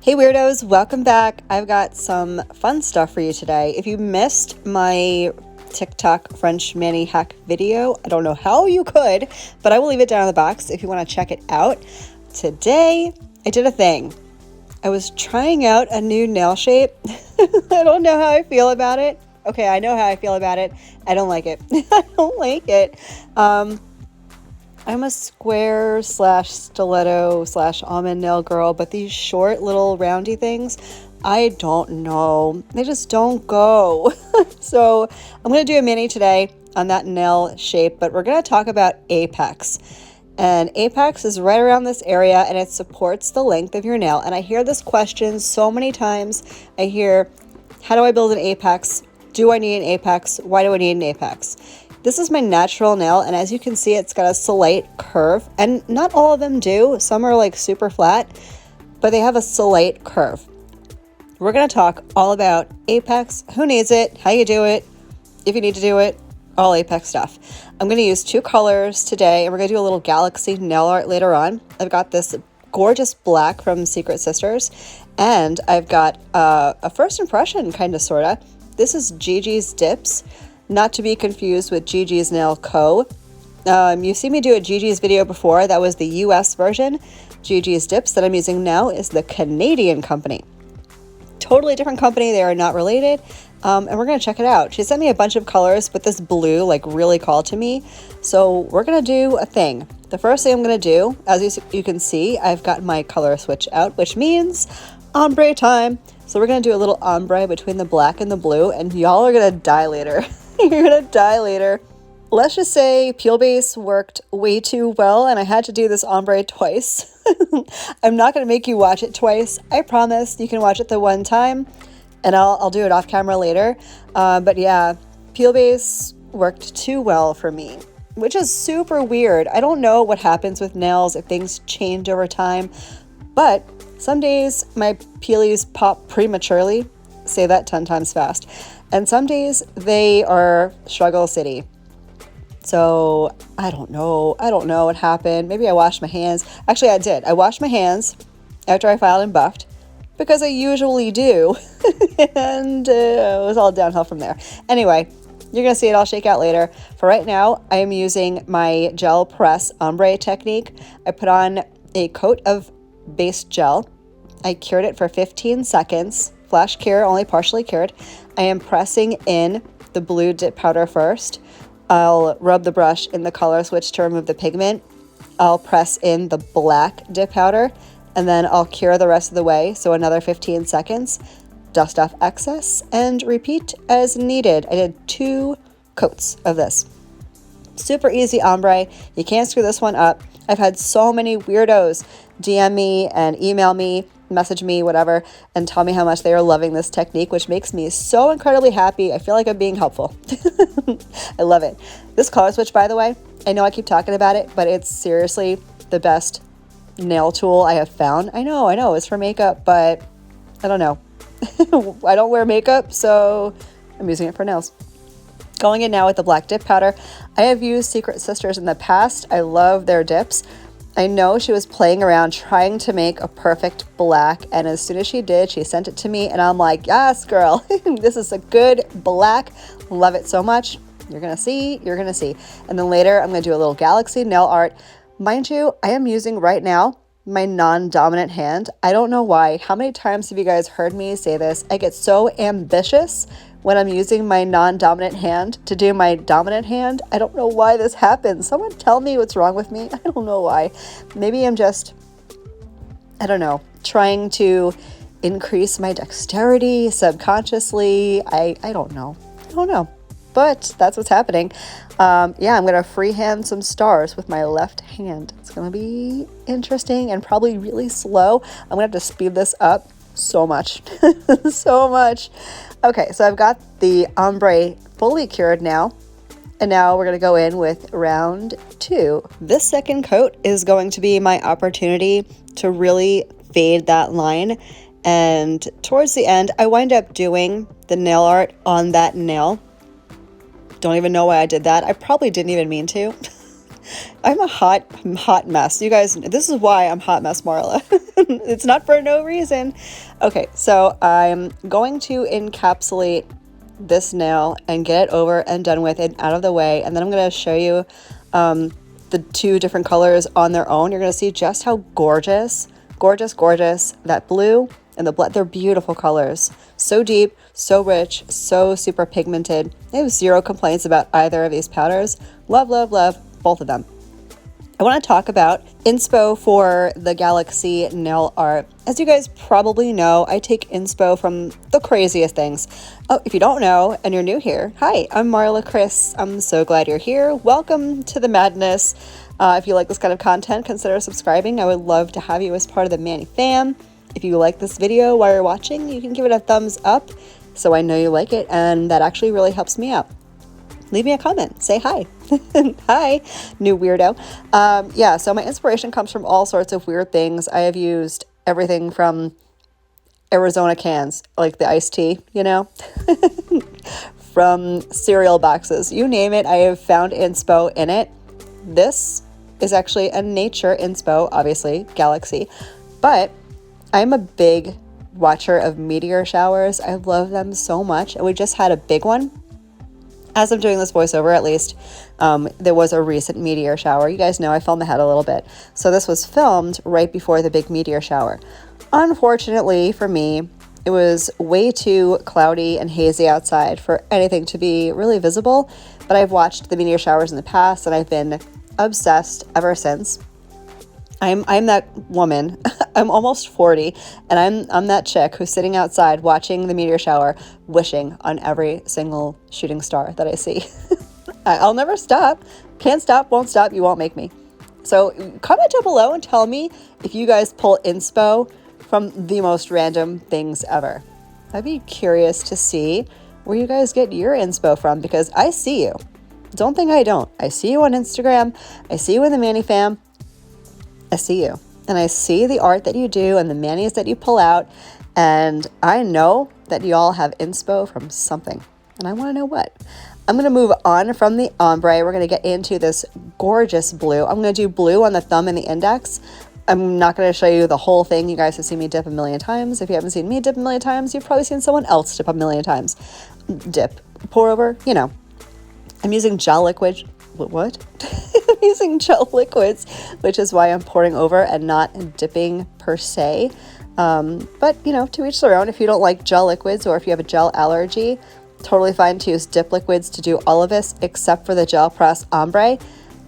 Hey weirdos, welcome back. I've got some fun stuff for you today. If you missed my TikTok French mani hack video, I don't know how you could, but I will leave it down in the box if you want to check it out. Today, I did a thing. I was trying out a new nail shape. I don't know how I feel about it. Okay, I know how I feel about it. I don't like it. I don't like it. I'm a square / stiletto / almond nail girl, but these short little roundy things, I don't know. They just don't go. So I'm going to do a mini today on that nail shape, but we're going to talk about apex. And apex is right around this area and it supports the length of your nail. And I hear this question so many times. I hear, how do I build an apex? Do I need an apex? Why do I need an apex? This is my natural nail, and as you can see, it's got a slight curve, and not all of them do. Some are like super flat, but they have a slight curve. We're going to talk all about apex, who needs it, how you do it, if you need to do it, all apex stuff. I'm going to use 2 colors today, and we're going to do a little galaxy nail art later on. I've got this gorgeous black from Secret Sisters, and I've got a first impression, kind of, sort of. This is Gigi's Dips. Not to be confused with Gigi's Nail Co. You've seen me do a Gigi's video before. That was the US version. Gigi's Dips that I'm using now is the Canadian company. Totally different company. They are not related. And we're going to check it out. She sent me a bunch of colors, but this blue like really called to me. So we're going to do a thing. The first thing I'm going to do, as you can see, I've got my color switch out, which means ombre time. So we're going to do a little ombre between the black and the blue, and y'all are going to die later. You're gonna die later. Let's just say Peel Base worked way too well and I had to do this ombre twice. I'm not gonna make you watch it twice. I promise you can watch it the one time and I'll do it off camera later. But yeah, Peel Base worked too well for me, which is super weird. I don't know what happens with nails if things change over time, but some days my peelies pop prematurely. Say that 10 times fast. And some days they are struggle city. So I don't know what happened. Maybe I washed my hands. Actually, I did. I washed my hands after I filed and buffed because I usually do. And it was all downhill from there. Anyway, you're going to see it all shake out later. For right now, I am using my gel press ombre technique. I put on a coat of base gel. I cured it for 15 seconds. Flash cure, only partially cured. I am pressing in the blue dip powder first. I'll rub the brush in the color switch to remove the pigment. I'll press in the black dip powder, and then I'll cure the rest of the way. So another 15 seconds, dust off excess, and repeat as needed. I did 2 coats of this. Super easy ombre. You can't screw this one up. I've had so many weirdos DM me and email me, message me, whatever, and tell me how much they are loving this technique, which makes me so incredibly happy. I feel like I'm being helpful. I love it. This color switch, by the way, I know I keep talking about it, but it's seriously the best nail tool I have found. I know, it's for makeup, but I don't know. I don't wear makeup, so I'm using it for nails. Going in now with the black dip powder. I have used Secret Sisters in the past. I love their dips. I know she was playing around trying to make a perfect black, and as soon as she did, she sent it to me, and I'm like, yes, girl, this is a good black. Love it so much. You're gonna see. And then later, I'm gonna do a little galaxy nail art. Mind you, I am using right now my non-dominant hand. I don't know why. How many times have you guys heard me say this? I get so ambitious when I'm using my non-dominant hand to do my dominant hand. I don't know why this happens. Someone tell me what's wrong with me. I don't know why. Maybe I'm just, I don't know, trying to increase my dexterity subconsciously. I don't know. But that's what's happening. Yeah, I'm going to freehand some stars with my left hand. It's going to be interesting and probably really slow. I'm going to have to speed this up so much. So much. Okay, so I've got the ombre fully cured now. And now we're going to go in with round 2. This second coat is going to be my opportunity to really fade that line. And towards the end, I wind up doing the nail art on that nail. Don't even know why I did that. I probably didn't even mean to. I'm a hot mess. You guys, this is why I'm Hot Mess Marla. It's not for no reason. Okay, so I'm going to encapsulate this nail and get it over and done with and out of the way. And then I'm going to show you the two different colors on their own. You're going to see just how gorgeous that blue and the black, they're beautiful colors. So deep, so rich, so super pigmented. I have zero complaints about either of these powders. Love, love, love both of them. I want to talk about inspo for the Galaxy nail art. As you guys probably know, I take inspo from the craziest things. Oh, if you don't know and you're new here, hi, I'm Marla Chris. I'm so glad you're here. Welcome to the madness. If you like this kind of content, consider subscribing. I would love to have you as part of the Manny fam. If you like this video while you're watching, you can give it a thumbs up so I know you like it, and that actually really helps me out. Leave me a comment, say hi. Hi, new weirdo. Yeah, so my inspiration comes from all sorts of weird things. I have used everything from Arizona cans, like the iced tea, you know, from cereal boxes, you name it, I have found inspo in it. This is actually a nature inspo, obviously, Galaxy, but I'm a big watcher of meteor showers. I love them so much, and we just had a big one. As I'm doing this voiceover, at least, there was a recent meteor shower. You guys know I filmed ahead a little bit. So this was filmed right before the big meteor shower. Unfortunately for me, it was way too cloudy and hazy outside for anything to be really visible. But I've watched the meteor showers in the past, and I've been obsessed ever since. I'm that woman. I'm almost 40, and I'm that chick who's sitting outside watching the meteor shower, wishing on every single shooting star that I see. I'll never stop. Can't stop, won't stop. You won't make me. So comment down below and tell me if you guys pull inspo from the most random things ever. I'd be curious to see where you guys get your inspo from, because I see you. Don't think I don't. I see you on Instagram. I see you in the Manny fam. I see you, and I see the art that you do and the manis that you pull out, and I know that you all have inspo from something, and I want to know what. I'm going to move on from the ombre. We're going to get into this gorgeous blue. I'm going to do blue on the thumb and the index. I'm not going to show you the whole thing. You guys have seen me dip a million times. If you haven't seen me dip a million times, you've probably seen someone else dip a million times. Dip, pour over, you know. I'm using gel liquid. What? I'm using gel liquids, which is why I'm pouring over and not dipping per se. But, you know, to each their own. If you don't like gel liquids, or if you have a gel allergy, totally fine to use dip liquids to do all of this, except for the gel press ombre.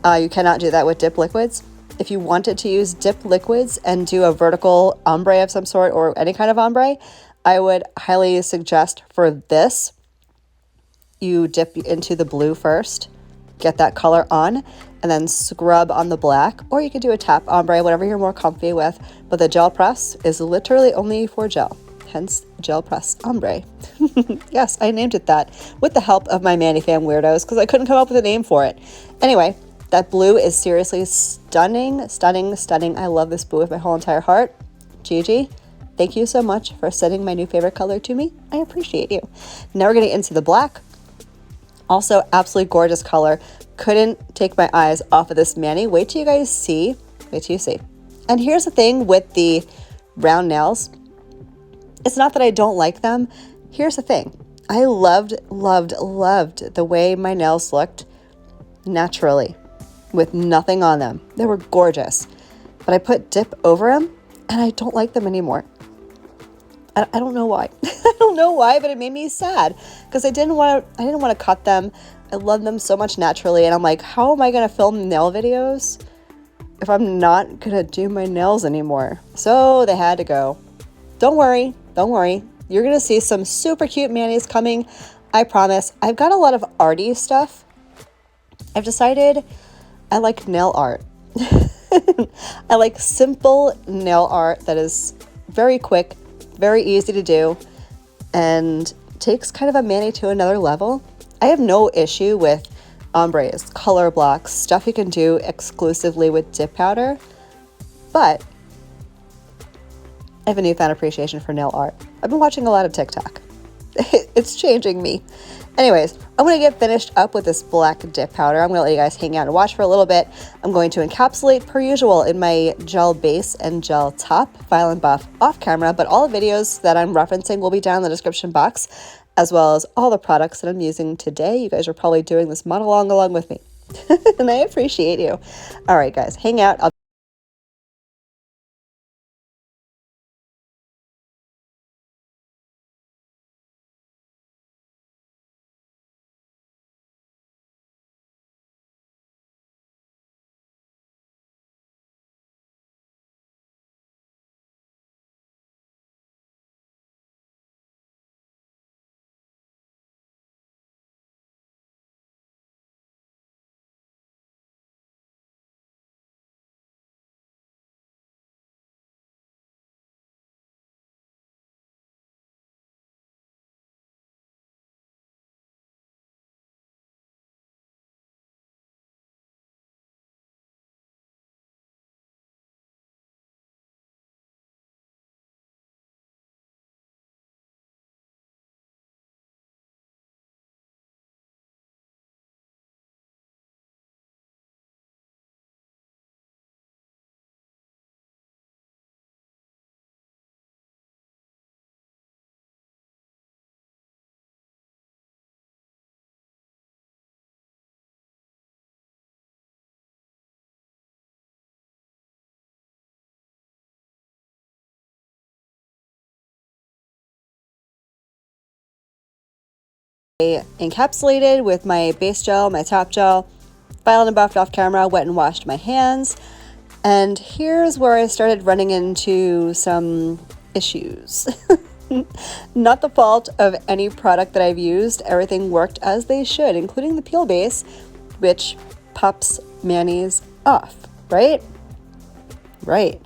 You cannot do that with dip liquids. If you wanted to use dip liquids and do a vertical ombre of some sort, or any kind of ombre, I would highly suggest for this, you dip into the blue first, get that color on, and then scrub on the black, or you could do a tap ombre, whatever you're more comfy with. But the gel press is literally only for gel, hence gel press ombre. Yes, I named it that with the help of my Manny fam weirdos, because I couldn't come up with a name for it. Anyway, that blue is seriously stunning, stunning, stunning. I love this blue with my whole entire heart. Gigi, thank you so much for sending my new favorite color to me. I appreciate you. Now we're getting into the black. Also, absolutely gorgeous color. Couldn't take my eyes off of this Manny. Wait till you guys see. Wait till you see. And here's the thing with the round nails. It's not that I don't like them. Here's the thing. I loved the way my nails looked naturally with nothing on them. They were gorgeous. But I put dip over them, and I don't like them anymore. I don't know why. I don't know why, but it made me sad, because I didn't want to cut them. I love them so much naturally, and I'm like, how am I going to film nail videos if I'm not going to do my nails anymore? So they had to go. Don't worry. You're going to see some super cute manis coming. I promise. I've got a lot of arty stuff. I've decided I like nail art. I like simple nail art that is very quick, very easy to do, and takes kind of a Manny to another level. I have no issue with ombres, color blocks, stuff you can do exclusively with dip powder, but I have a newfound appreciation for nail art. I've been watching a lot of TikTok. It's changing me. Anyways, I'm going to get finished up with this black dip powder. I'm going to let you guys hang out and watch for a little bit. I'm going to encapsulate per usual in my gel base and gel top, file and buff off camera, but all the videos that I'm referencing will be down in the description box, as well as all the products that I'm using today. You guys are probably doing this monologue along with me, and I appreciate you. All right, guys, hang out. Encapsulated with my base gel, my top gel, filed and buffed off camera, wet and washed my hands. And here's where I started running into some issues. Not the fault of any product that I've used. Everything worked as they should, including the peel base, which pops mayonnaise off, right? Right.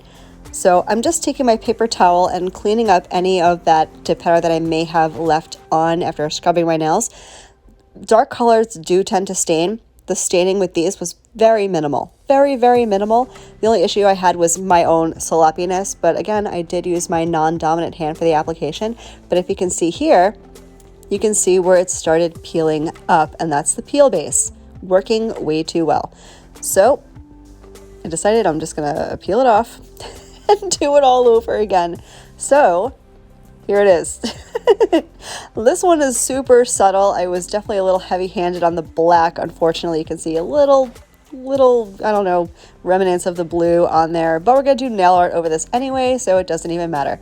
So I'm just taking my paper towel and cleaning up any of that dip powder that I may have left on after scrubbing my nails. Dark colors do tend to stain. The staining with these was very minimal, very, very minimal. The only issue I had was my own sloppiness, but again, I did use my non-dominant hand for the application. But if you can see here, you can see where it started peeling up, and that's the peel base, working way too well. So I decided I'm just gonna peel it off and do it all over again. So here it is. This one is super subtle. I was definitely a little heavy-handed on the black. Unfortunately, you can see a little, I don't know, remnants of the blue on there, but we're gonna do nail art over this anyway, so it doesn't even matter.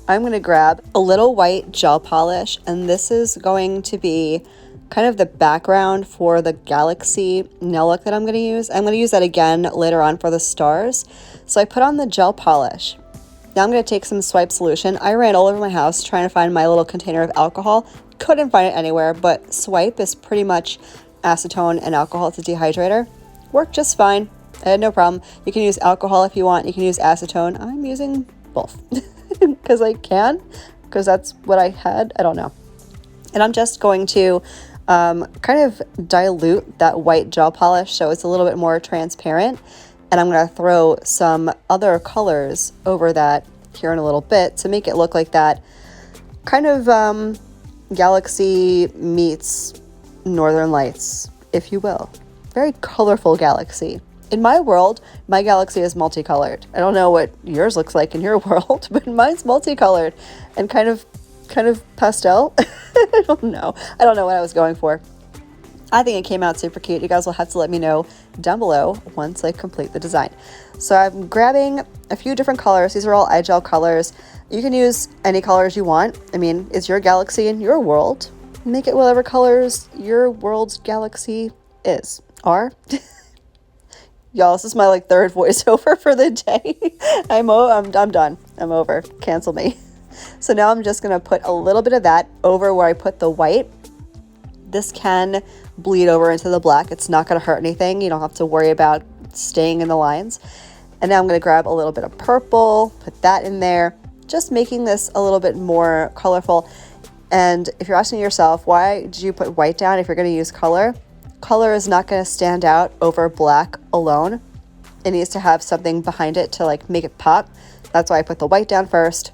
I'm gonna grab a little white gel polish, and this is going to be kind of the background for the galaxy nail look that I'm gonna use. I'm gonna use that again later on for the stars. So I put on the gel polish. Now I'm going to take some swipe solution. I ran all over my house trying to find my little container of alcohol. Couldn't find it anywhere, but swipe is pretty much acetone and alcohol. It's a dehydrator. Worked just fine. I had no problem. You can use alcohol if you want. You can use acetone. I'm using both because I can, because that's what I had. I don't know. And I'm just going to kind of dilute that white gel polish so it's a little bit more transparent. And I'm going to throw some other colors over that here in a little bit to make it look like that kind of galaxy meets Northern Lights, if you will. Very colorful galaxy. In my world, my galaxy is multicolored. I don't know what yours looks like in your world, but mine's multicolored and kind of pastel. I don't know what I was going for. I think it came out super cute. You guys will have to let me know down below once I complete the design. So I'm grabbing a few different colors. These are all iGel colors. You can use any colors you want. I mean, it's your galaxy in your world. Make it whatever colors your world's galaxy are. Y'all, this is my third voiceover for the day. I'm done. I'm over. Cancel me. So now I'm just gonna put a little bit of that over where I put the white. This can bleed over into the black. It's not going to hurt anything. You don't have to worry about staying in the lines. And now I'm going to grab a little bit of purple, put that in there, just making this a little bit more colorful. And if you're asking yourself, why did you put white down if you're going to use color? Color is not going to stand out over black alone. It needs to have something behind it to make it pop. That's why I put the white down first.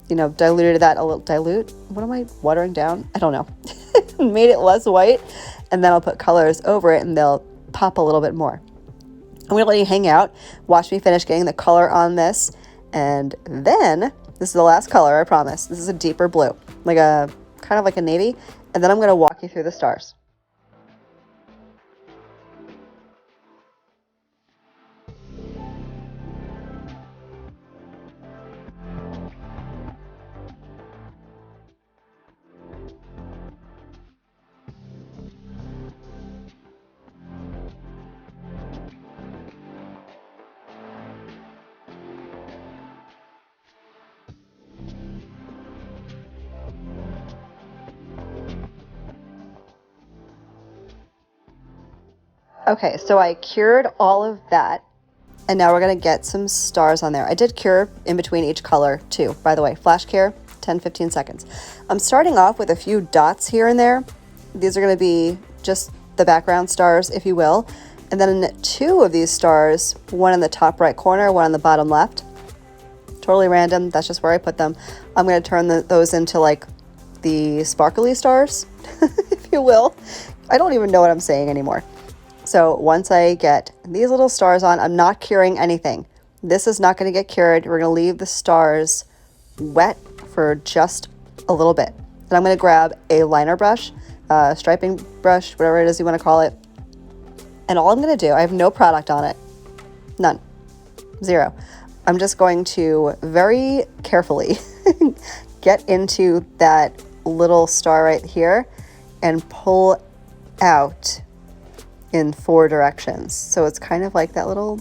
you know, diluted that a little. Dilute? What am I watering down? I don't know. Made it less white, and then I'll put colors over it and they'll pop a little bit more. I'm going to let you hang out, watch me finish getting the color on this, and then, this is the last color, I promise. This is a deeper blue, like a, kind of like a navy, and then I'm going to walk you through the stars. Okay, so I cured all of that, and now we're gonna get some stars on there. I did cure in between each color too, by the way. Flash cure, 10-15 seconds. I'm starting off with a few dots here and there. These are gonna be just the background stars, if you will. And then 2 of these stars, one in the top right corner, one in the bottom left. Totally random, that's just where I put them. I'm gonna turn those into like the sparkly stars, if you will. I don't even know what I'm saying anymore. So once I get these little stars on, I'm not curing anything. This is not going to get cured. We're going to leave the stars wet for just a little bit. Then I'm going to grab a liner brush, striping brush, whatever it is you want to call it. And all I'm going to do, I have no product on it. None. 0. I'm just going to very carefully get into that little star right here and pull out in 4 directions. So it's kind of like that little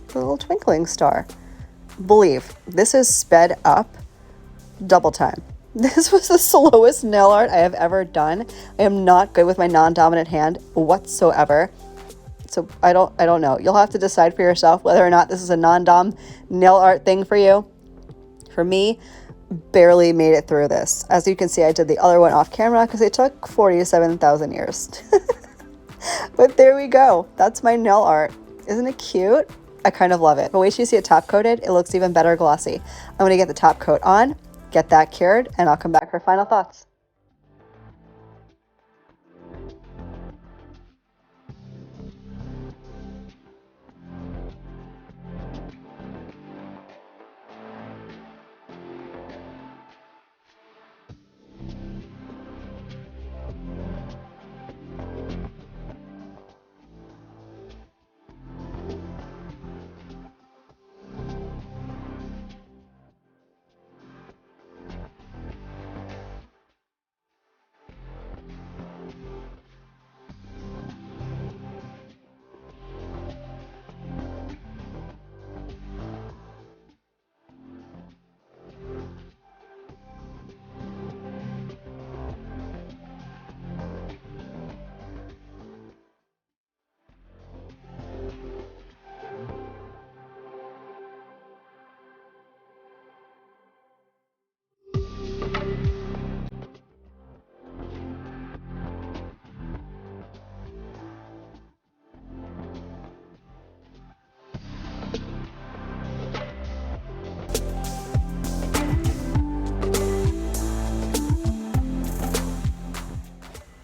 twinkling star. Believe, this is sped up double time. This was the slowest nail art I have ever done. I am not good with my non-dominant hand whatsoever. So I don't know. You'll have to decide for yourself whether or not this is a non-dom nail art thing for you. For me, barely made it through this. As you can see, I did the other one off camera because it took 47,000 years. But there we go. That's my nail art. Isn't it cute? I kind of love it. But wait till you see it top coated. It looks even better glossy. I'm going to get the top coat on, get that cured, and I'll come back for final thoughts.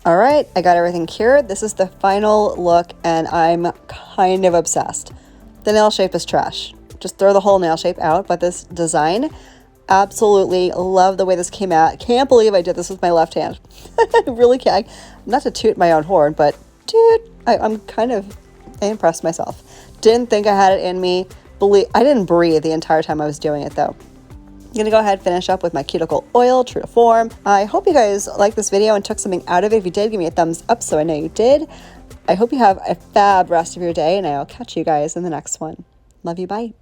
All right, I got everything cured. This is the final look, and I'm kind of obsessed. The nail shape is trash. Just throw the whole nail shape out, but this design, absolutely love the way this came out. Can't believe I did this with my left hand. I really can't. Not to toot my own horn, but dude, I'm kind of impressed myself. Didn't think I had it in me. I didn't breathe the entire time I was doing it though. I'm gonna go ahead and finish up with my cuticle oil, true to form. I hope you guys liked this video and took something out of it. If you did, give me a thumbs up so I know you did. I hope you have a fab rest of your day, and I'll catch you guys in the next one. Love you, bye.